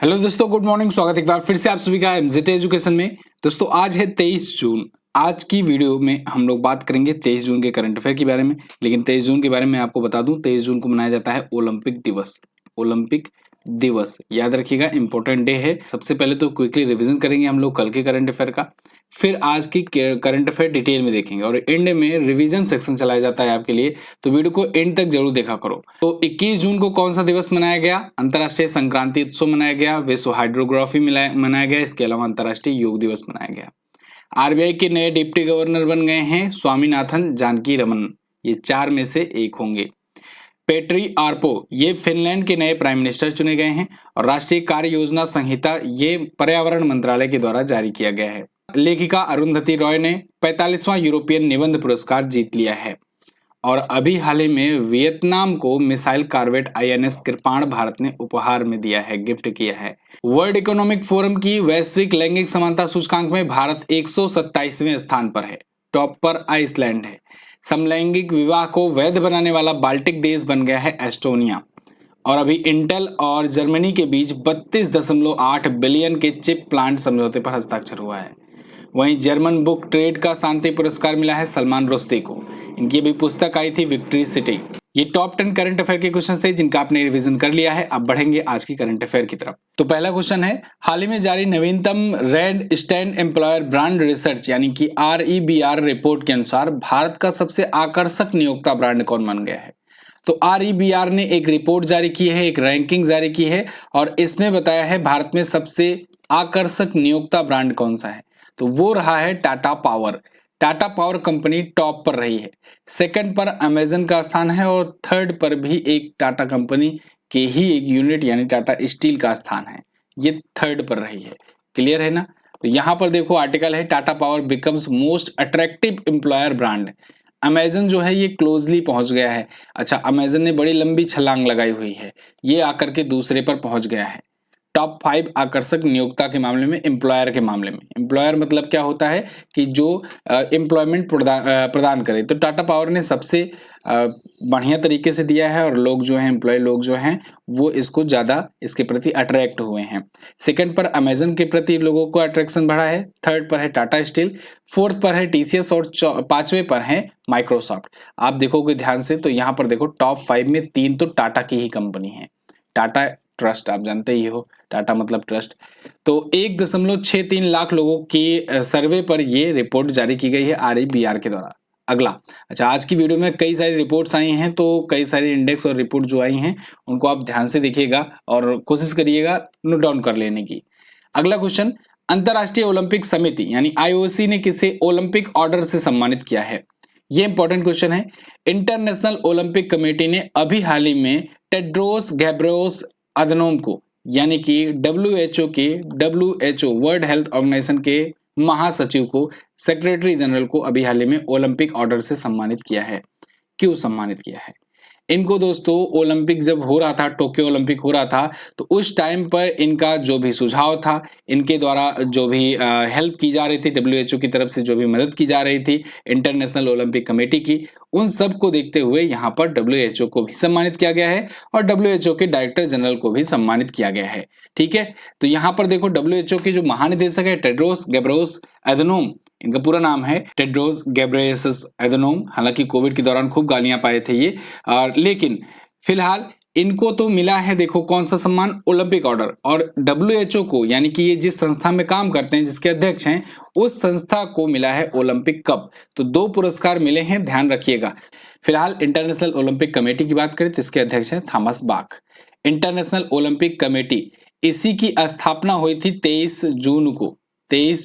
Hello दोस्तों, good morning. स्वागत है एक बार फिर से आप सभी का एमजेड एजुकेशन में। दोस्तों आज है 23 जून। आज की वीडियो में हम लोग बात करेंगे 23 जून के करंट अफेयर के बारे में। लेकिन 23 जून के बारे में आपको बता दूं, 23 जून को मनाया जाता है ओलंपिक दिवस। ओलंपिक दिवस याद रखिएगा, इंपॉर्टेंट डे है। सबसे पहले तो क्विकली रिवीजन करेंगे हम लोग कल के करंट अफेयर का, फिर आज की करंट अफेयर डिटेल में देखेंगे और एंड में रिवीजन सेक्शन चलाया जाता है आपके लिए, तो वीडियो को एंड तक जरूर देखा करो। तो 21 जून को कौन सा दिवस मनाया गया? अंतर्राष्ट्रीय संक्रांति उत्सव मनाया गया, विश्व हाइड्रोग्राफी मनाया गया, इसके अलावा अंतर्राष्ट्रीय योग दिवस मनाया गया। आरबीआई के नए डिप्टी गवर्नर बन गए हैं स्वामीनाथन जानकी रमन, ये 4 में से एक होंगे। पेट्री आर्पो ये फिनलैंड के नए प्राइम मिनिस्टर चुने गए हैं। और राष्ट्रीय कार्य योजना संहिता ये पर्यावरण मंत्रालय के द्वारा जारी किया गया है। लेखिका अरुंधति रॉय ने 45वां यूरोपियन निबंध पुरस्कार जीत लिया है। और अभी हाल ही में वियतनाम को मिसाइल कार्वेट आईएनएस कृपाण भारत ने उपहार में दिया है, गिफ्ट किया है। वर्ल्ड इकोनॉमिक फोरम की वैश्विक लैंगिक समानता सूचकांक में भारत 127वें स्थान पर है। टॉप पर आइसलैंड है। समलैंगिक विवाह को वैध बनाने वाला बाल्टिक देश बन गया है एस्टोनिया। और अभी इंटेल और जर्मनी के बीच 32.8 बिलियन के चिप प्लांट समझौते पर हस्ताक्षर हुआ है। वहीं जर्मन बुक ट्रेड का शांति पुरस्कार मिला है सलमान रुश्दी को। इनकी अभी पुस्तक आई थी विक्ट्री सिटी। ये टॉप 10 करंट अफेयर के क्वेश्चन थे जिनका आपने रिवीजन कर लिया है। अब बढ़ेंगे आज की करंट अफेयर की तरफ। तो पहला क्वेश्चन है, हाल ही में जारी नवीनतम red stand employer brand research यानी कि REBR रिपोर्ट के अनुसार भारत का सबसे आकर्षक नियोक्ता ब्रांड कौन बन गया है? तो REBR ने एक रिपोर्ट जारी की है, एक रैंकिंग जारी की है और इसमें बताया है भारत में सबसे आकर्षक नियोक्ता ब्रांड कौन सा है। तो वो रहा है Tata power. Tata power company top पर रही है। सेकंड पर अमेजन का स्थान है और थर्ड पर भी एक टाटा कंपनी के ही एक यूनिट यानी टाटा स्टील का स्थान है, ये थर्ड पर रही है। क्लियर है ना? तो यहाँ पर देखो आर्टिकल है, Tata power becomes most attractive employer brand. Amazon जो है ये क्लोजली पहुंच गया है। अच्छा, अमेजन ने बड़ी लंबी छलांग लगाई हुई है, ये आकर के दूसरे पर पहुंच गया है। टॉप 5 आकर्षक नियोक्ता के मामले में, एम्प्लॉयर के मामले में। एम्प्लॉयर मतलब क्या होता है कि जो एम्प्लॉयमेंट प्रदान करे, तो टाटा पावर ने सबसे बढ़िया तरीके से दिया है और लोग जो हैं, एम्प्लॉय लोग जो हैं वो इसको ज़्यादा इसके प्रति अट्रैक्ट हुए हैं। सेकंड पर अमेजन के प्रति लोगों को अट्रैक्शन बढ़ा है। थर्ड पर है टाटा स्टील, फोर्थ पर है TCS और 5वें पर है माइक्रोसॉफ्ट। आप देखोगे ध्यान से तो यहाँ पर देखो टॉप 5 में 3 तो टाटा की ही कंपनी है। टाटा ट्रस्ट आप जानते ही हो, टाटा मतलब ट्रस्ट। तो 1.63 लाख लोगों की सर्वे पर ये रिपोर्ट जारी की गई है REBR के द्वारा। अगला, अच्छा आज की वीडियो में कई सारी रिपोर्ट्स आई हैं, तो कई सारी इंडेक्स और रिपोर्ट जो आई हैं उनको आप ध्यान से देखिएगा और कोशिश करिएगा नोट डाउन कर लेने की। अगला क्वेश्चन, अंतर्राष्ट्रीय ओलंपिक समिति यानी IOC ने किसे ओलंपिक ऑर्डर से सम्मानित किया है? ये इंपॉर्टेंट क्वेश्चन है। इंटरनेशनल ओलंपिक कमेटी ने अभी हाल ही में टेड्रोस गैब्रियोस अदनोम को यानी कि WHO वर्ल्ड हेल्थ ऑर्गेनाइजेशन के महासचिव को, सेक्रेटरी जनरल को अभी हाल ही में ओलंपिक ऑर्डर से सम्मानित किया है। क्यों सम्मानित किया है इनको? दोस्तों ओलंपिक जब हो रहा था, टोक्यो ओलंपिक हो रहा था, तो उस टाइम पर इनका जो भी सुझाव था, इनके द्वारा जो भी हेल्प की जा रही थी, WHO की तरफ से जो भी मदद की जा रही थी इंटरनेशनल ओलंपिक कमेटी की, उन सब को देखते हुए यहाँ पर WHO को भी सम्मानित किया गया है और WHO के डायरेक्टर जनरल को भी सम्मानित किया गया है। ठीक है, तो यहाँ पर देखो WHO के जो महानिदेशक है टेड्रोस गैब्रियोस अदनोम, इनका पूरा नाम है टेड्रोस गैब्रियेसस अदनोम। हालांकि कोविड के दौरान खूब गालियां पाए थे ये, लेकिन फिलहाल इनको तो मिला है, देखो कौन सा सम्मान, ओलंपिक ऑर्डर। और WHO को यानी कि ये जिस संस्था में काम करते हैं, जिसके अध्यक्ष हैं, उस संस्था को मिला है ओलंपिक कप। तो 2 पुरस्कार मिले हैं, ध्यान रखिएगा। फिलहाल इंटरनेशनल ओलंपिक कमेटी की बात करें तो इसके अध्यक्ष हैं थॉमस बाख। इंटरनेशनल ओलंपिक कमेटी इसी की स्थापना हुई थी 23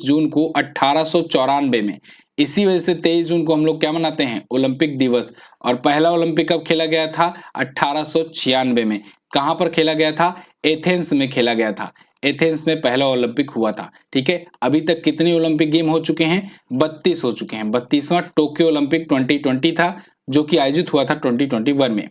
जून को 1894 में। इसी वजह से 23 जून को हम लोग क्या मनाते हैं? ओलंपिक दिवस। और पहला ओलंपिक कब खेला गया था? 1896 में। कहां पर खेला गया था? एथेंस में खेला गया था। एथेंस में पहला ओलंपिक हुआ था। ठीक है, अभी तक कितने ओलंपिक गेम हो चुके हैं? 32 हो चुके हैं। 32वां टोक्यो ओलंपिक 2020 था जो कि आयोजित हुआ था 2021 में।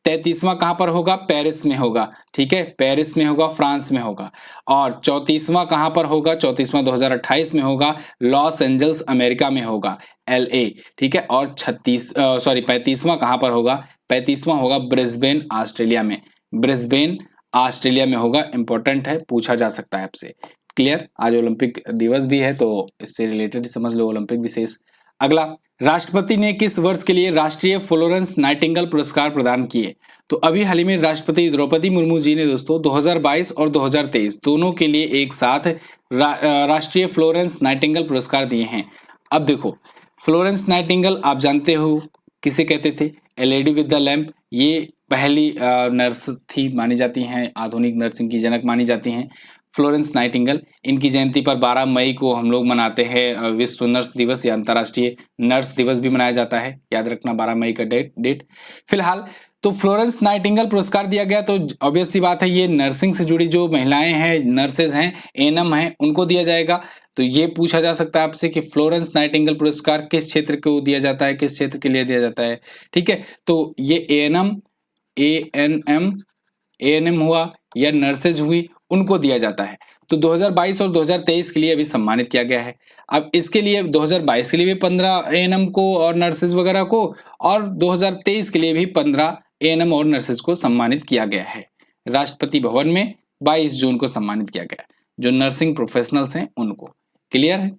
33वां कहां पर होगा? पेरिस में होगा। ठीक है, पेरिस में होगा, फ्रांस में होगा। और 34वां कहां पर होगा? 34वां 2028 में होगा, लॉस एंजल्स अमेरिका में होगा, LA। ठीक है, और 35वां कहां पर होगा? 35वां होगा ब्रिस्बेन ऑस्ट्रेलिया में। ब्रिस्बेन ऑस्ट्रेलिया में होगा। इंपॉर्टेंट है, पूछा जा सकता है आपसे। क्लियर। आज ओलंपिक दिवस भी है तो इससे रिलेटेड समझ लो, ओलंपिक विशेष। अगला, राष्ट्रपति ने किस वर्ष के लिए राष्ट्रीय फ्लोरेंस नाइटिंगेल पुरस्कार प्रदान किए? तो अभी हाल ही में राष्ट्रपति द्रौपदी मुर्मू जी ने दोस्तों 2022 और 2023 दोनों के लिए एक साथ राष्ट्रीय फ्लोरेंस नाइटिंगेल पुरस्कार दिए हैं। अब देखो, फ्लोरेंस नाइटिंगेल आप जानते हो किसे कहते थे? ए लेडी विद द लैम्प। ये पहली नर्स थी, मानी जाती हैं, आधुनिक नर्सिंग की जनक मानी जाती हैं फ्लोरेंस नाइटिंगेल। इनकी जयंती पर 12 मई को हम लोग मनाते हैं विश्व नर्स दिवस या अंतर्राष्ट्रीय नर्स दिवस भी मनाया जाता है। याद रखना 12 मई का डेट। फिलहाल तो फ्लोरेंस नाइटिंगेल पुरस्कार दिया गया, तो ऑब्वियस सी बात है ये नर्सिंग से जुड़ी जो महिलाएं हैं, नर्सेज हैं, एएनएम हैं, उनको दिया जाएगा। तो ये पूछा जा सकता है आपसे कि फ्लोरेंस नाइटिंगेल पुरस्कार किस क्षेत्र को दिया जाता है, किस क्षेत्र के लिए दिया जाता है। ठीक है, तो ये एएनएम हुआ या नर्सेज हुई, उनको दिया जाता है। तो 2022 और 2023 के लिए अभी सम्मानित किया गया है। अब इसके लिए 2022 के लिए भी 15 एएनएम को और नर्सेज वगैरह को, और 2023 के लिए भी 15 एएनएम और नर्सेज को सम्मानित किया गया है। राष्ट्रपति भवन में 22 जून को सम्मानित किया गया, जो नर्सिंग प्रोफेशनल्स हैं उनको। क्लियर है।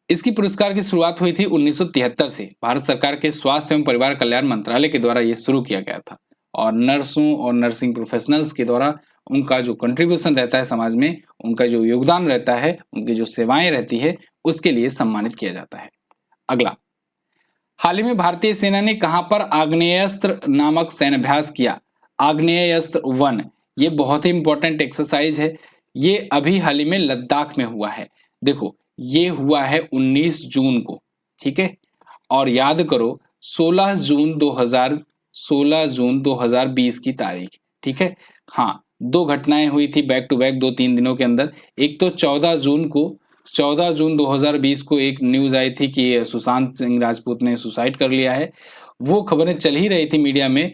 इसकी पुरस्कार की शुरुआत हुई थी 1973 से। भारत सरकार के स्वास्थ्य एवं परिवार कल्याण मंत्रालय के द्वारा यह शुरू किया गया था, और नर्सों और नर्सिंग प्रोफेशनल्स के द्वारा उनका जो कंट्रीब्यूशन रहता है समाज में, उनका जो योगदान रहता है, उनकी जो सेवाएं रहती है, उसके लिए सम्मानित किया जाता है। अगला, हाल ही में भारतीय सेना ने कहां पर आग्नेयास्त्र नामक सैन्याभ्यास किया? आग्नेयास्त्र 1, ये बहुत ही इंपॉर्टेंट एक्सरसाइज है। ये अभी हाल ही में लद्दाख में हुआ है। देखो, ये हुआ है 19 जून को, ठीक है, और याद करो 16 जून 2020 की तारीख, ठीक है। हाँ, दो घटनाएं हुई थी बैक टू बैक 2-3 दिनों के अंदर। एक तो 14 जून 2020 को एक न्यूज आई थी कि सुशांत सिंह राजपूत ने सुसाइड कर लिया है। वो खबरें चल ही रही थी मीडिया में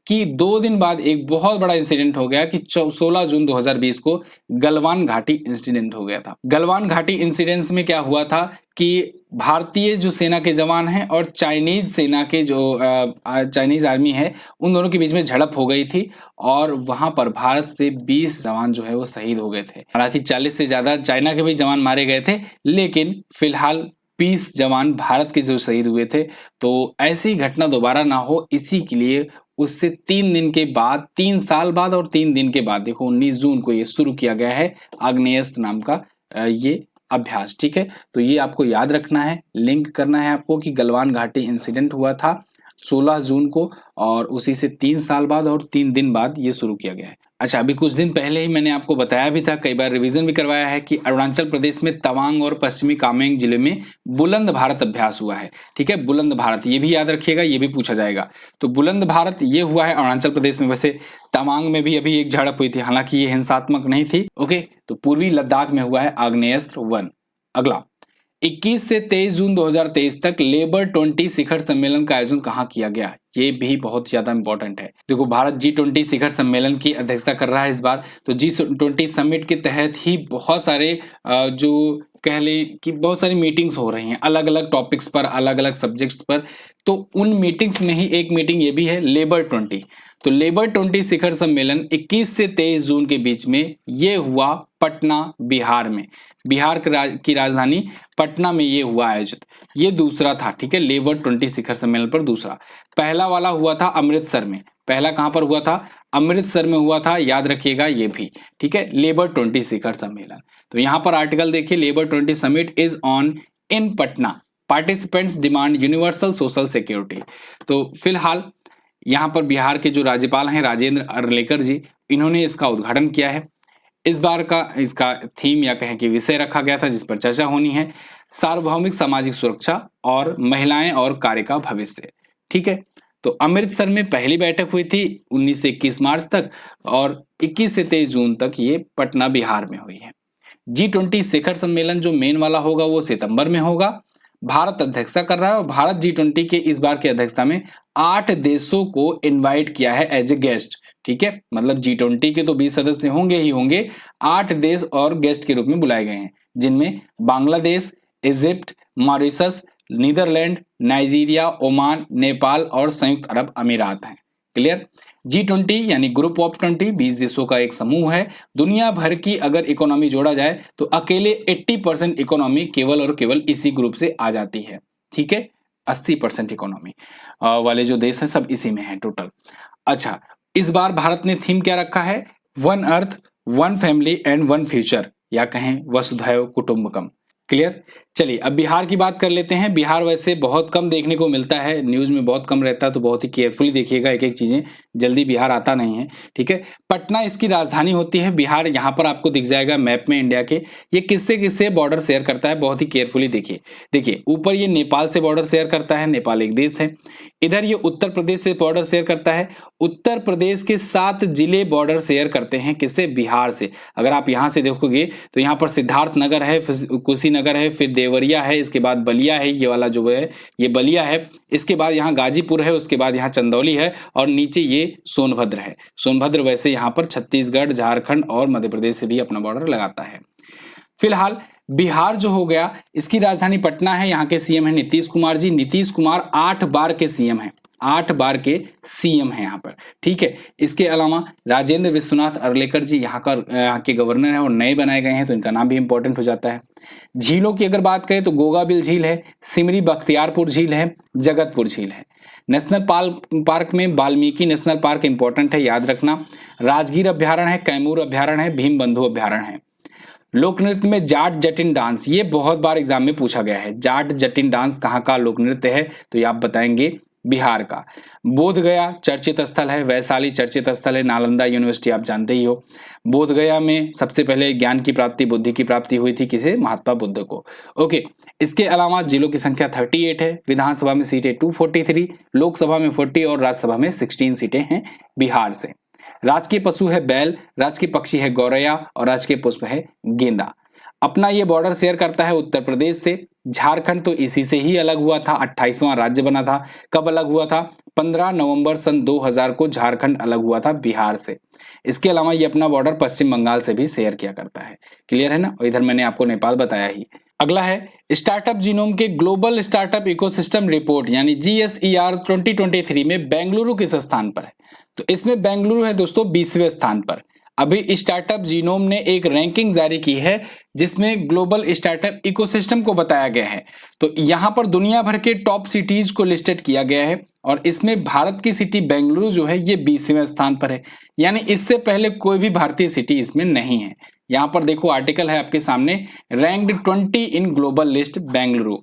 कि 2 दिन बाद एक बहुत बड़ा इंसिडेंट हो गया कि 16 जून 2020 को गलवान घाटी इंसिडेंट हो गया था। गलवान घाटी इंसिडेंट्स में क्या हुआ था कि भारतीय जो सेना के जवान हैं और चाइनीज सेना के जो चाइनीज आर्मी है, उन दोनों के बीच में झड़प हो गई थी, और वहां पर भारत से 20 जवान जो है वो शहीद हो गए थे। हालांकि 40 से ज्यादा चाइना के भी जवान मारे गए थे, लेकिन फिलहाल 20 जवान भारत के जो शहीद हुए थे। तो ऐसी घटना दोबारा ना हो, इसी के लिए उससे 3 दिन के बाद, 3 साल बाद और 3 दिन के बाद, देखो 19 जून को ये शुरू किया गया है आग्नेयास्त्र नाम का ये अभ्यास। ठीक है, तो ये आपको याद रखना है, लिंक करना है आपको कि गलवान घाटी इंसिडेंट हुआ था 16 जून को, और उसी से 3 साल बाद और 3 दिन बाद ये शुरू किया गया है। अच्छा, अभी कुछ दिन पहले ही मैंने आपको बताया भी था, कई बार रिवीजन भी करवाया है कि अरुणाचल प्रदेश में तवांग और पश्चिमी कामेंग जिले में बुलंद भारत अभ्यास हुआ है। ठीक है, बुलंद भारत, ये भी याद रखिएगा, ये भी पूछा जाएगा। तो बुलंद भारत ये हुआ है अरुणाचल प्रदेश में। वैसे तवांग में भी अभी एक झड़प हुई थी, हालांकि ये हिंसात्मक नहीं थी। ओके, तो पूर्वी लद्दाख में हुआ है आग्नेयास्त्र 1। अगला, 21 से 23 जून 2023 तक लेबर 20 शिखर सम्मेलन का आयोजन कहाँ किया गया? ये भी बहुत ज्यादा इंपॉर्टेंट है। देखो, भारत G20 शिखर सम्मेलन की अध्यक्षता कर रहा है इस बार। तो G20 समिट के तहत ही बहुत सारे जो कह लें कि बहुत सारी मीटिंग्स हो रही हैं अलग अलग टॉपिक्स पर, अलग अलग सब्जेक्ट्स पर। तो उन मीटिंग्स में ही एक मीटिंग ये भी है लेबर 20। तो लेबर 20 शिखर सम्मेलन 21 से 23 जून के बीच में ये हुआ पटना, बिहार में। बिहार की राजधानी पटना में ये हुआ आयोजित। ये दूसरा था, ठीक है, लेबर 20 शिखर सम्मेलन पर दूसरा। पहला वाला हुआ था अमृतसर में। पहला कहां पर हुआ था? अमृतसर में हुआ था, याद रखिएगा ये भी। ठीक है, लेबर 20 शिखर सम्मेलन। तो यहां पर आर्टिकल देखिए, labour 20 summit is on in Patna, participants demand universal social security. तो फिलहाल यहाँ पर बिहार के जो राज्यपाल हैं राजेंद्र अर्लेकर जी, इन्होंने इसका उद्घाटन किया है। इस बार का इसका थीम या कहें कि विषय रखा गया था जिस पर चर्चा होनी है, सार्वभौमिक सामाजिक सुरक्षा और महिलाएं और कार्य का भविष्य। ठीक है, तो अमृतसर में पहली बैठक हुई थी 19 से 21 मार्च तक, और 21 से 23 जून तक ये पटना बिहार में हुई है। G20 शिखर सम्मेलन जो मेन वाला होगा वो सितंबर में होगा। भारत अध्यक्षता कर रहा है, और भारत G20 के इस बार की अध्यक्षता में 8 देशों को इनवाइट किया है एज ए गेस्ट। ठीक है, मतलब G20 के तो 20 सदस्य होंगे ही होंगे, 8 देश और गेस्ट के रूप में बुलाए गए हैं, जिनमें Bangladesh, Egypt, Mauritius, Netherland, Nigeria, Oman, Nepal और संयुक्त अरब अमीरात हैं। क्लियर। G20 यानी ग्रुप ऑफ 20 20 देशों का एक समूह है। दुनिया भर की अगर इकोनॉमी जोड़ा जाए तो अकेले 80% इकोनॉमी केवल और केवल इसी ग्रुप से आ जाती है। ठीक है, 80% इकोनॉमी वाले जो देश हैं सब इसी में है टोटल। अच्छा, इस बार भारत ने थीम क्या रखा है? One earth, one family and one future, या कहें वसुधैव कुटुंबकम। क्लियर? चलिए अब बिहार की बात कर लेते हैं। बिहार वैसे बहुत कम देखने को मिलता है, न्यूज में बहुत कम रहता है, तो बहुत ही केयरफुली देखिएगा एक एक चीजें, जल्दी बिहार आता नहीं है। ठीक है, पटना इसकी राजधानी होती है। बिहार यहाँ पर आपको दिख जाएगा मैप में इंडिया के। ये किससे किससे बॉर्डर शेयर करता है, बहुत ही केयरफुली देखिए। देखिए ऊपर ये नेपाल से बॉर्डर शेयर करता है, नेपाल एक देश है। इधर ये उत्तर प्रदेश से बॉर्डर शेयर करता है। उत्तर प्रदेश के 7 जिले बॉर्डर शेयर करते हैं किससे? बिहार से। अगर आप यहाँ से देखोगे तो यहाँ पर सिद्धार्थनगर है, कुशीनगर है, फिर देवरिया है, इसके बाद बलिया है, ये वाला जो है ये बलिया है, इसके बाद यहाँ गाजीपुर है, उसके बाद यहाँ चंदौली है, और नीचे ये सोनभद्र है। सोनभद्र वैसे यहाँ पर छत्तीसगढ़, झारखंड और मध्य प्रदेश से भी अपना बॉर्डर लगाता है। फिलहाल बिहार जो हो गया, इसकी राजधानी पटना है। यहाँ के सीएम है नीतीश कुमार जी। नीतीश कुमार 8 बार के सीएम हैं, 8 बार के सीएम हैं यहाँ पर। ठीक है, इसके अलावा राजेंद्र विश्वनाथ अर्लेकर जी यहाँ के गवर्नर हैं और नए बनाए गए हैं, तो इनका नाम भी इंपॉर्टेंट हो जाता है। झीलों की अगर बात करें तो गोगाबिल झील है, सिमरी बख्तियारपुर झील है, जगतपुर झील है। नेशनल पार्क में वाल्मीकि नेशनल पार्क इंपॉर्टेंट है, याद रखना। राजगीर अभ्यारण्य है, कैमूर अभ्यारण्य है, भीम बंधु अभ्यारण्य है। लोक नृत्य में जाट जटिन डांस, ये बहुत बार एग्जाम में पूछा गया है। जाट जटिन डांस कहाँ का लोक नृत्य है? तो ये आप बताएंगे बिहार का। बोध गया चर्चित स्थल है, वैशाली चर्चित स्थल है, नालंदा यूनिवर्सिटी आप जानते ही हो। बोध गया में सबसे पहले ज्ञान की प्राप्ति, बुद्धि की प्राप्ति हुई थी किसे? महात्मा बुद्ध को। ओके, इसके अलावा जिलों की संख्या 38 है, विधानसभा में सीटें 243, लोकसभा में 40 और राज्यसभा में 16 सीटें हैं बिहार से। राजकीय पशु है बैल, राजकीय पक्षी है गौरैया और राजकीय पुष्प है गेंदा। अपना ये बॉर्डर शेयर करता है उत्तर प्रदेश से। झारखंड तो इसी से ही अलग हुआ था, 28वां राज्य बना था। कब अलग हुआ था? 15 नवंबर सन 2000 को झारखंड अलग हुआ था बिहार से। इसके अलावा ये अपना बॉर्डर पश्चिम बंगाल से भी शेयर किया करता है। क्लियर है ना? और इधर मैंने आपको नेपाल बताया ही। अगला है स्टार्टअप जीनोम के ग्लोबल स्टार्टअप इकोसिस्टम रिपोर्ट यानी GSER 2023 में बेंगलुरु किस स्थान पर है? तो इसमें बेंगलुरु है दोस्तों 20वें स्थान पर। अभी स्टार्टअप जीनोम ने एक रैंकिंग जारी की है जिसमें ग्लोबल स्टार्टअप इकोसिस्टम को बताया गया है। तो यहाँ पर दुनिया भर के टॉप सिटीज को लिस्टेड किया गया है और इसमें भारत की सिटी बेंगलुरु जो है ये 20वें स्थान पर है, यानी इससे पहले कोई भी भारतीय सिटी इसमें नहीं है। यहाँ पर देखो आर्टिकल है आपके सामने, ranked 20 in global list Bengaluru.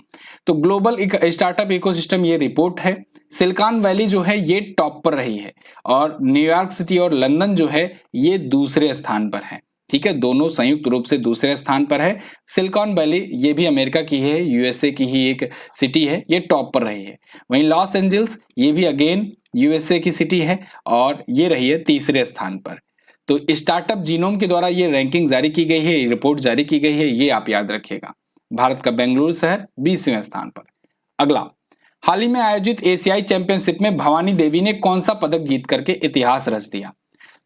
तो ग्लोबल स्टार्टअप इकोसिस्टम ये रिपोर्ट है। सिलिकॉन वैली जो है ये टॉप पर रही है और न्यूयॉर्क सिटी और लंदन जो है ये दूसरे स्थान पर है। ठीक है, दोनों संयुक्त रूप से दूसरे स्थान पर है। सिलिकॉन वैली ये भी अमेरिका की है, यूएसए की ही एक सिटी है, ये टॉप पर रही है। वहीं लॉस एंजल्स ये भी अगेन यूएसए की सिटी है और ये रही है तीसरे स्थान पर। तो स्टार्टअप जीनोम के द्वारा ये रैंकिंग जारी की गई है, रिपोर्ट जारी की गई है, ये आप याद रखिएगा। भारत का बेंगलुरु शहर 20वें स्थान पर। अगला, हाल ही में आयोजित एशियाई चैंपियनशिप में भवानी देवी ने कौन सा पदक जीत करके इतिहास रच दिया?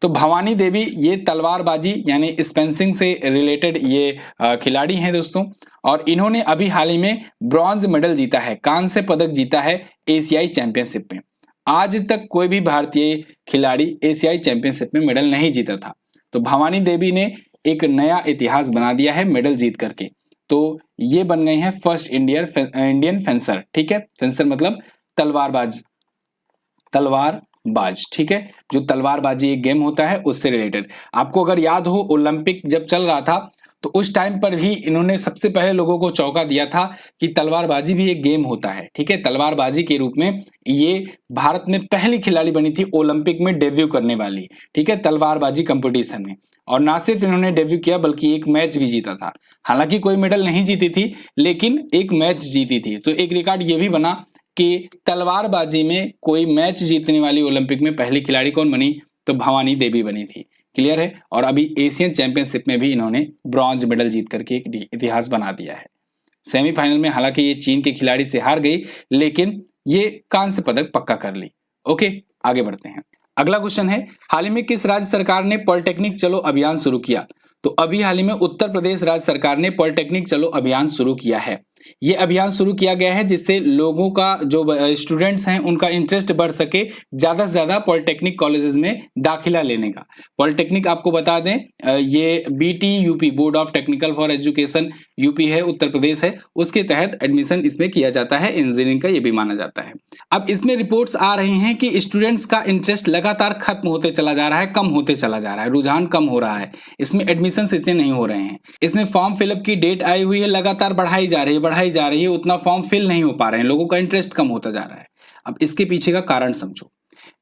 तो भवानी देवी ये तलवारबाजी यानी स्पेंसिंग से रिलेटेड ये खिलाड़ी हैं दोस्तों, और इन्होंने अभी हाल ही में ब्रॉन्ज मेडल जीता है, कांस्य पदक जीता है एशियाई चैंपियनशिप में। आज तक कोई भी भारतीय खिलाड़ी एशियाई चैंपियनशिप में मेडल नहीं जीता था, तो भवानी देवी ने एक नया इतिहास बना दिया है मेडल जीत करके। तो ये बन गई हैं फर्स्ट इंडियन फेंसर। ठीक है, फेंसर मतलब तलवारबाज, ठीक है, जो तलवारबाजी एक गेम होता है उससे रिलेटेड। आपको अगर याद हो ओलंपिक जब चल रहा था तो उस टाइम पर भी इन्होंने सबसे पहले लोगों को चौंका दिया था कि तलवारबाजी भी एक गेम होता है। ठीक है, तलवारबाजी के रूप में ये भारत में पहली खिलाड़ी बनी थी ओलंपिक में डेब्यू करने वाली। ठीक है, तलवारबाजी कंपटीशन में, और ना सिर्फ इन्होंने डेब्यू किया बल्कि एक मैच भी जीता था। हालांकि कोई मेडल नहीं जीती थी लेकिन एक मैच जीती थी। तो एक रिकॉर्ड ये भी बना कि तलवारबाजी में कोई मैच जीतने वाली ओलंपिक में पहली खिलाड़ी कौन बनी? तो भवानी देवी बनी थी। क्लियर है? और अभी एशियन चैंपियनशिप में भी इन्होंने ब्रॉन्ज मेडल जीत करके एक इतिहास बना दिया है। सेमीफाइनल में हालांकि ये चीन के खिलाड़ी से हार गई लेकिन ये कांस्य पदक पक्का कर ली। ओके, आगे बढ़ते हैं। अगला क्वेश्चन है, हाल ही में किस राज्य सरकार ने पॉलिटेक्निक चलो अभियान शुरू किया? तो अभी हाल ही में उत्तर प्रदेश राज्य सरकार ने पॉलिटेक्निक चलो अभियान शुरू किया है। ये अभियान शुरू किया गया है जिससे लोगों का जो स्टूडेंट्स हैं उनका इंटरेस्ट बढ़ सके ज़्यादा से ज़्यादा पॉलिटेक्निक कॉलेजेस में दाखिला लेने का। पॉलिटेक्निक आपको बता दें ये BTUP board of technical for education UP है, उत्तर प्रदेश है, उसके तहत एडमिशन इसमें किया जाता है इंजीनियरिंग का, ये भी माना जाता है। अब इसमें रिपोर्ट्स आ रही हैं कि स्टूडेंट्स का इंटरेस्ट लगातार खत्म होते चला जा रहा है, कम होते चला जा रहा है, रुझान कम हो रहा है, इसमें एडमिशन इतने नहीं हो रहे हैं। इसमें फॉर्म फिलअप की डेट आई हुई है, लगातार बढ़ाई जा रही है, उतना फॉर्म फिल नहीं हो पा रहे हैं, लोगों का इंटरेस्ट कम होता जा रहा है। अब इसके पीछे का कारण समझो।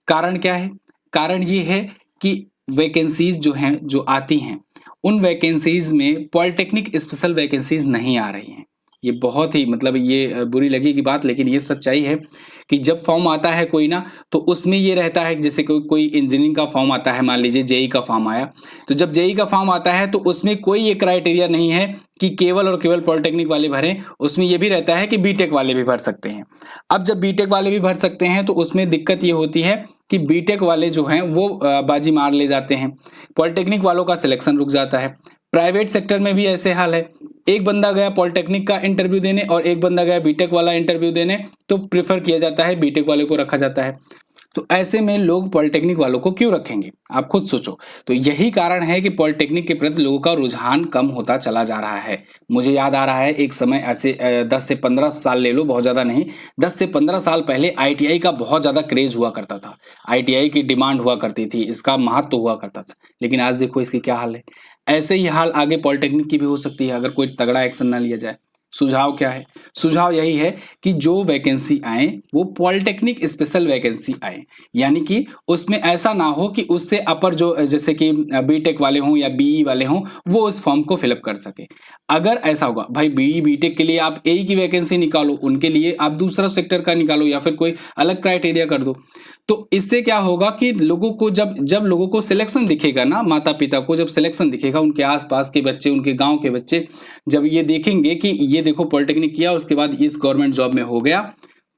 कारण क्या है? कारण ये है कि वैकेंसीज जो हैं, जो आती हैं, उन वैकेंसीज में पॉलिटेक्निक स्पेशल वैकेंसीज नहीं आ रही हैं। ये बहुत ही मतलब ये बुरी लगेगी बात, लेकिन ये सच्चाई है कि जब फॉर्म आता है कोई ना, तो उसमें ये रहता है जैसे कोई इंजीनियरिंग का फॉर्म आता है, मान लीजिए जेई का फॉर्म आया, तो जब जेई का फॉर्म आता है तो उसमें कोई ये क्राइटेरिया नहीं है कि केवल और केवल पॉलिटेक्निक वाले भरें, उसमें ये भी रहता है कि बीटेक वाले भी भर सकते हैं। अब जब बीटेक वाले भी भर सकते हैं तो उसमें दिक्कत ये होती है कि बीटेक वाले जो हैं वो बाजी मार ले जाते हैं, पॉलिटेक्निक वालों का सिलेक्शन रुक जाता है। प्राइवेट सेक्टर में भी ऐसे हाल है, एक बंदा गया पॉलिटेक्निक का इंटरव्यू देने और एक बंदा गया बीटेक वाला इंटरव्यू देने, तो प्रेफर किया जाता है, बीटेक वाले को रखा जाता है। तो ऐसे में लोग पॉलिटेक्निक वालों को क्यों रखेंगे, आप खुद सोचो। तो यही कारण है कि पॉलिटेक्निक के प्रति लोगों का रुझान कम होता चला जा रहा है। मुझे याद आ रहा है एक समय ऐसे 10 से 15 साल ले लो, बहुत ज़्यादा नहीं, 10 से 15 साल पहले ITI का बहुत ज़्यादा क्रेज हुआ करता था, ITI की डिमांड हुआ करती थी, इसका महत्व हुआ करता था। लेकिन आज देखो इसकी क्या हाल है। ऐसे ही हाल आगे पॉलिटेक्निक की भी हो सकती है अगर कोई तगड़ा एक्शन ना लिया जाए। सुझाव क्या है? सुझाव यही है कि जो वैकेंसी आए वो पॉलिटेक्निक स्पेशल वैकेंसी आए, यानी कि उसमें ऐसा ना हो कि उससे अपर जो जैसे कि बीटेक वाले हों या BE वाले हों वो उस फॉर्म को फिलअप कर सके। अगर ऐसा होगा भाई, BE BTech के लिए आप AE की वैकेंसी निकालो, उनके लिए आप दूसरा सेक्टर का निकालो या फिर कोई अलग क्राइटेरिया कर दो, तो इससे क्या होगा कि लोगों को जब लोगों को सिलेक्शन दिखेगा ना, माता पिता को जब सिलेक्शन दिखेगा, उनके आसपास के बच्चे, उनके गांव के बच्चे जब ये देखेंगे कि ये देखो पॉलिटेक्निक किया उसके बाद इस गवर्नमेंट जॉब में हो गया,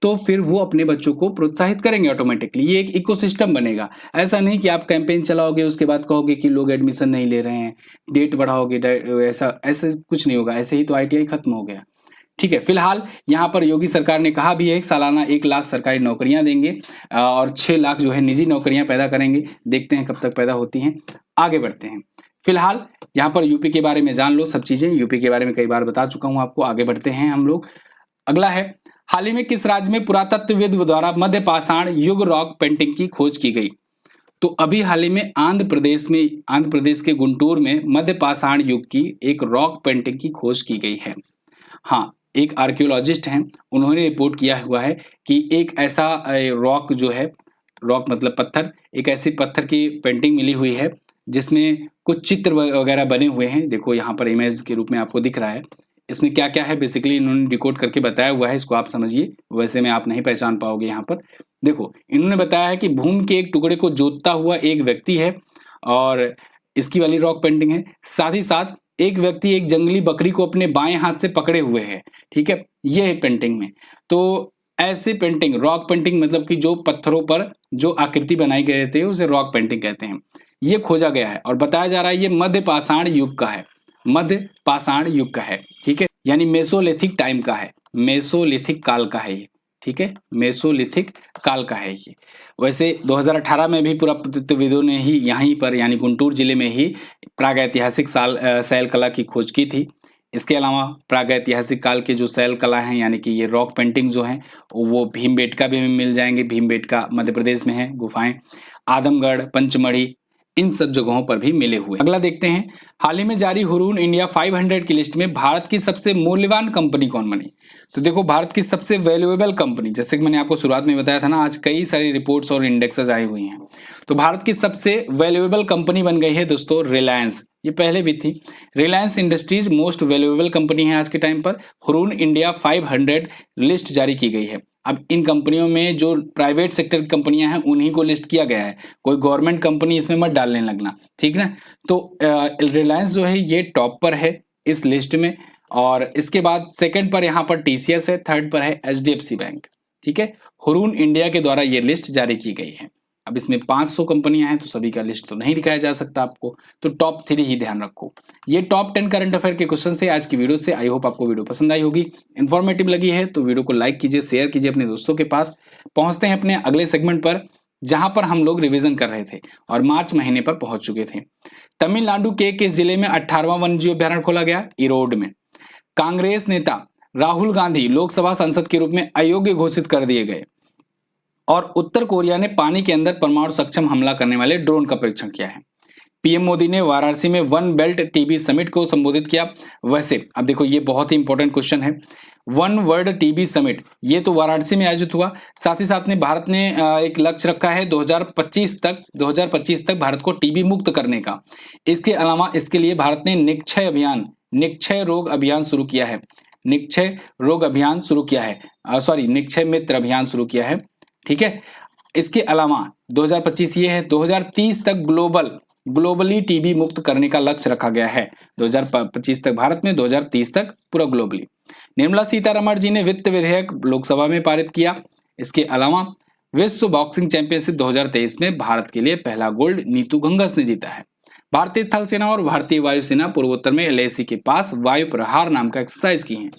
तो फिर वो अपने बच्चों को प्रोत्साहित करेंगे ऑटोमेटिकली। ये एक इकोसिस्टम बनेगा। ऐसा नहीं कि आप कैंपेन चलाओगे उसके बाद कहोगे कि लोग एडमिशन नहीं ले रहे हैं, डेट बढ़ाओगे, ऐसा ऐसे कुछ नहीं होगा। ऐसे ही तो ITI खत्म हो गया। ठीक है, फिलहाल यहाँ पर योगी सरकार ने कहा भी है कि सालाना 1 लाख सरकारी नौकरियां देंगे और 6 लाख जो है निजी नौकरियां पैदा करेंगे। देखते हैं कब तक पैदा होती हैं। आगे बढ़ते हैं। फिलहाल यहाँ पर यूपी के बारे में जान लो सब चीजें, यूपी के बारे में कई बार बता चुका हूं आपको। आगे बढ़ते हैं हम लोग। अगला है, हाल ही में किस राज्य में पुरातत्वविद द्वारा मध्य पाषाण युग रॉक पेंटिंग की खोज की गई? तो अभी हाल ही में आंध्र प्रदेश के गुंटूर में मध्य पाषाण युग की एक रॉक पेंटिंग की खोज की गई है। हाँ, एक आर्कियोलॉजिस्ट हैं, उन्होंने रिपोर्ट किया हुआ है कि एक ऐसा रॉक जो है, रॉक मतलब पत्थर, एक ऐसी पत्थर की पेंटिंग मिली हुई है जिसमें कुछ चित्र वगैरह बने हुए हैं। देखो यहाँ पर इमेज के रूप में आपको दिख रहा है। इसमें क्या क्या है बेसिकली इन्होंने डिकोड करके बताया हुआ है, इसको आप समझिए, वैसे में आप नहीं पहचान पाओगे। यहाँ पर देखो इन्होंने बताया है कि भूमि के एक टुकड़े को जोतता हुआ एक व्यक्ति है और इसकी वाली रॉक पेंटिंग है। साथ ही साथ एक व्यक्ति एक जंगली बकरी को अपने बाएं हाथ से पकड़े हुए है। ठीक है, ये है पेंटिंग में। तो ऐसे पेंटिंग, रॉक पेंटिंग मतलब कि जो पत्थरों पर जो आकृति बनाई गए थे उसे रॉक पेंटिंग कहते हैं। ये खोजा गया है और बताया जा रहा है ये मध्य पाषाण युग का है, मध्य पाषाण युग का है। ठीक है, यानी मेसोलिथिक टाइम का है, मेसोलिथिक काल का है ये। ठीक है, मेसोलिथिक काल का है ये। वैसे 2018 में भी पुरातत्वविदों ने ही यहीं पर यानी गुंटूर जिले में ही प्रागैतिहासिक शैल कला की खोज की थी। इसके अलावा प्रागैतिहासिक काल के जो शैल कला हैं यानी कि ये रॉक पेंटिंग जो हैं वो भीमबेटका भी मिल जाएंगे। भीमबेटका मध्य प्रदेश में है गुफाएं, आदमगढ़, पंचमढ़ी, इन सब जगहों पर भी मिले हुए। अगला देखते हैं, हाल ही में जारी हुरून इंडिया 500 की लिस्ट में भारत की सबसे मूल्यवान कंपनी कौन बनी? तो देखो भारत की सबसे वैल्यूएबल कंपनी, जैसे कि मैंने आपको शुरुआत में बताया था ना, आज कई सारी रिपोर्ट्स और इंडेक्सेस आई हुई हैं। तो भारत की सबसे वैल्यूएबल कंपनी बन गई है दोस्तों रिलायंस। ये पहले भी थी, Reliance industries most valuable company है आज के टाइम पर। हुरून इंडिया 500 लिस्ट जारी की गई है। अब इन कंपनियों में जो प्राइवेट सेक्टर की कंपनियां हैं उन्हीं को लिस्ट किया गया है, कोई गवर्नमेंट कंपनी इसमें मत डालने लगना, ठीक ना। तो रिलायंस जो है ये टॉप पर है इस लिस्ट में, और इसके बाद सेकंड पर यहाँ पर TCS है, थर्ड पर है HDFC बैंक। ठीक है, हुरून इंडिया के द्वारा ये लिस्ट जारी की गई है। अब इसमें 500 कंपनियां हैं तो सभी का लिस्ट तो नहीं दिखाया जा सकता आपको, तो टॉप 3 ही ध्यान रखो। ये टॉप 10 करंट अफेयर के क्वेश्चन थे आज की वीडियो से। आई होप आपको वीडियो पसंद आई होगी, इन्फॉर्मेटिव लगी है तो वीडियो को लाइक कीजिए, शेयर कीजिए अपने दोस्तों के पास। पहुंचते हैं अपने अगले सेगमेंट पर, जहां पर हम लोग रिवीजन कर रहे थे और मार्च महीने पर पहुंच चुके थे। तमिलनाडु के किस जिले में 18वां वन्यजीव अभ्यारण्य खोला गया? इरोड में। कांग्रेस नेता राहुल गांधी लोकसभा सांसद के रूप में अयोग्य घोषित कर दिए गए। और उत्तर कोरिया ने पानी के अंदर परमाणु सक्षम हमला करने वाले ड्रोन का परीक्षण किया है। पीएम मोदी ने वाराणसी में वन बेल्ट टीबी समिट को संबोधित किया। वैसे अब देखो ये बहुत ही इंपॉर्टेंट क्वेश्चन है, वन वर्ल्ड टीबी समिट ये तो वाराणसी में आयोजित हुआ। साथ ही साथ में भारत ने एक लक्ष्य रखा है 2025 तक भारत को टीबी मुक्त करने का। इसके अलावा इसके लिए भारत ने निक्षय रोग अभियान शुरू किया है। निक्षय मित्र अभियान शुरू किया है, ठीक है। इसके अलावा 2025 ये है, 2030 तक ग्लोबली टीबी मुक्त करने का लक्ष्य रखा गया है। 2025 तक भारत में, 2030 तक पूरा ग्लोबली। निर्मला सीतारमण जी ने वित्त विधेयक लोकसभा में पारित किया। इसके अलावा विश्व बॉक्सिंग चैंपियनशिप 2023 में भारत के लिए पहला गोल्ड नीतू घंघस ने जीता है। भारतीय थल सेना और भारतीय वायुसेना पूर्वोत्तर में एलएसी के पास वायु प्रहार नाम का एक्सरसाइज की है।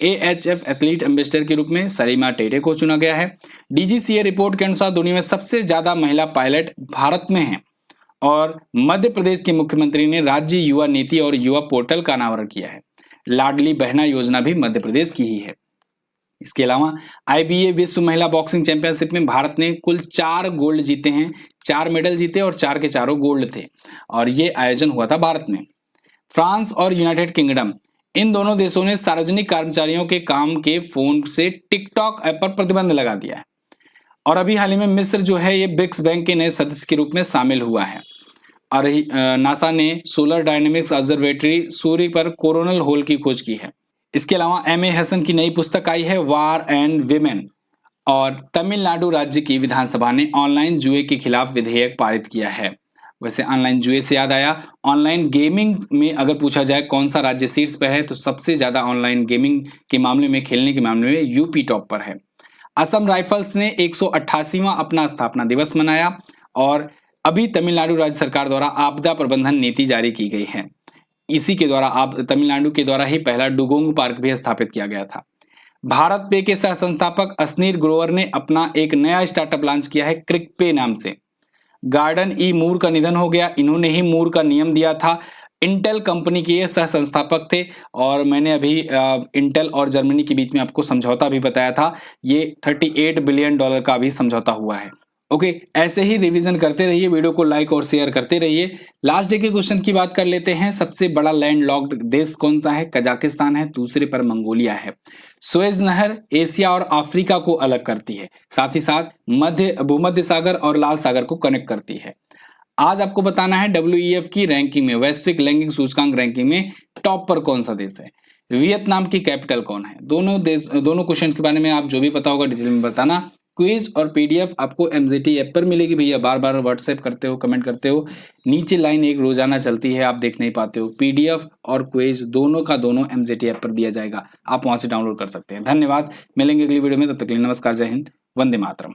AHF एथलीट एम्बेसडर के रूप में सलीमा टेटे को चुना गया है। DGCA रिपोर्ट के अनुसार दुनिया में सबसे ज्यादा महिला पायलट भारत में हैं। और मध्य प्रदेश के मुख्यमंत्री ने राज्य युवा नीति और युवा पोर्टल का अनावरण किया है। लाडली बहना योजना भी मध्य प्रदेश की ही है। इसके अलावा IBA विश्व महिला बॉक्सिंग चैंपियनशिप में भारत ने कुल 4 गोल्ड जीते हैं, 4 मेडल जीते और 4 के चारों गोल्ड थे। और ये आयोजन हुआ था भारत में। फ्रांस और यूनाइटेड किंगडम, इन दोनों देशों ने सार्वजनिक कर्मचारियों के काम के फोन से टिकटॉक ऐप पर प्रतिबंध लगा दिया है। और अभी हाल ही में मिस्र जो है ये ब्रिक्स बैंक के नए सदस्य के रूप में शामिल हुआ है। और नासा ने सोलर डायनेमिक्स ऑब्जर्वेटरी सूर्य पर कोरोनल होल की खोज की है। इसके अलावा MA हसन की नई पुस्तक आई है, वार एंड विमेन। और तमिलनाडु राज्य की विधानसभा ने ऑनलाइन जुए के खिलाफ विधेयक पारित किया है। वैसे ऑनलाइन जुए से याद आया, ऑनलाइन गेमिंग में अगर पूछा जाए कौन सा राज्य शीर्ष पर है तो सबसे ज्यादा ऑनलाइन गेमिंग के मामले में, खेलने के मामले में यूपी टॉप पर है। असम राइफल्स ने 188वां अपना स्थापना दिवस मनाया। और अभी तमिलनाडु राज्य सरकार द्वारा आपदा प्रबंधन नीति जारी की गई है। इसी के द्वारा तमिलनाडु के द्वारा ही पहला डुगोंग पार्क भी स्थापित किया गया था। भारत पे के सह संस्थापक असनीर ग्रोवर ने अपना एक नया स्टार्टअप लॉन्च किया है क्रिकपे नाम से। गार्डन ई मूर का निधन हो गया, इन्होंने ही मूर का नियम दिया था। इंटेल कंपनी के ये सह संस्थापक थे। और मैंने अभी इंटेल और जर्मनी के बीच में आपको समझौता भी बताया था, ये $38 बिलियन का भी समझौता हुआ है। ओके, ऐसे ही रिवीजन करते रहिए, वीडियो को लाइक और शेयर करते रहिए। लास्ट डे के क्वेश्चन की बात कर लेते हैं। सबसे बड़ा लैंड लॉक्ड देश कौन सा है? कजाकिस्तान है, दूसरे पर मंगोलिया है। सुएज नहर एशिया और अफ्रीका को अलग करती है, साथ ही साथ भूमध्य सागर और लाल सागर को कनेक्ट करती है। आज आपको बताना है WEF की रैंकिंग में, वैश्विक लैंगिक सूचकांक रैंकिंग में टॉप पर कौन सा देश है। वियतनाम की कैपिटल कौन है? दोनों क्वेश्चन के बारे में आप जो भी पता होगा डिटेल में बताना। क्विज और PDF आपको MZT ऐप पर मिलेगी भैया। बार बार व्हाट्सएप करते हो, कमेंट करते हो, नीचे लाइन एक रोजाना चलती है, आप देख नहीं पाते हो। PDF और क्विज दोनों का दोनों MZT ऐप पर दिया जाएगा, आप वहां से डाउनलोड कर सकते हैं। धन्यवाद, मिलेंगे अगली वीडियो में, तब तक के लिए नमस्कार, जय हिंद, वंदे मातरम।